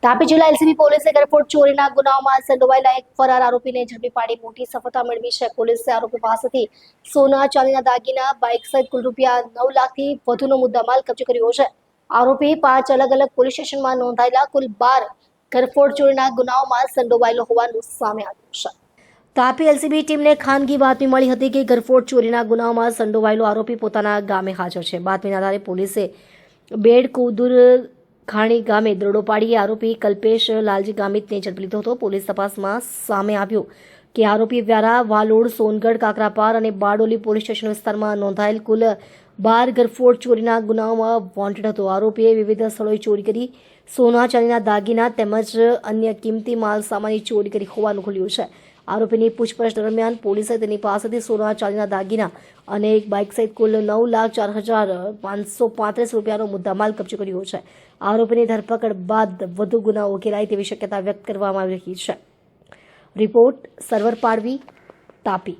તાપી જિલ્લા એલસીબી પોલીસે ગરફોડ ચોરીના ગુનાઓમાં સંડોવાયેલા એક ફરાર આરોપીને ઝડપી પાડી મોટી સફળતા મેળવી છે। પોલીસે આરોપી પાસેથી સોના ચાંદીના દાગીના બાઇક સહિત કુલ રૂપિયા 9 લાખથી વધુનો મુદ્દામાલ કબજે કર્યો છે। આરોપી 5 અલગ અલગ પોલીસ સ્ટેશનમાં નોંધાયેલા કુલ 12 ગરફોડ ચોરીના ગુનાઓમાં સંડોવાયેલો હોવાનું સામે આવ્યું છે। તાપી એલસીબી ટીમને ખાનગી બાતમી મળી હતી કે ગરફોડ ચોરીના ગુનાઓમાં સંડોવાયેલો આરોપી પોતાના ગામે હાજર છે। બાતમીના આધારે પોલીસે બેડ કુદુર ખાણી ગામે દરોડો પાડી આરોપી કલ્પેશ લાલજી ગામિતને ઝડપી લીધો હતો। પોલીસ તપાસમાં સામે આવ્યું કે આરોપી વ્યારા, વાલોડ, સોનગઢ, કાકરાપાર અને બારડોલી પોલીસ સ્ટેશન વિસ્તારમાં નોંધાયેલ કુલ 12 ગરફોડ ચોરીના ગુનાઓમાં વોન્ટેડ હતો। આરોપીએ વિવિધ સ્થળોએ ચોરી કરી સોના ચાંદીના દાગીના તેમજ અન્ય કિંમતી માલ સામાનની ચોરી કરી હોવાનું ખુલ્યું છે। આરોપીની પૂછપરછ દરમિયાન પોલીસે તેની પાસેથી સોના ચાંદીના દાગીના અને એક બાઇક સહિત કુલ 9,04,535 રૂપિયાનો મુદ્દામાલ કબજે કર્યો છે। આરોપીની ધરપકડ બાદ વધુ ગુનાઓ ઉકેલાય તેવી શક્યતા વ્યક્ત કરવામાં આવી રહી છે। રિપોર્ટ સર્વર પાડવી, તાપી।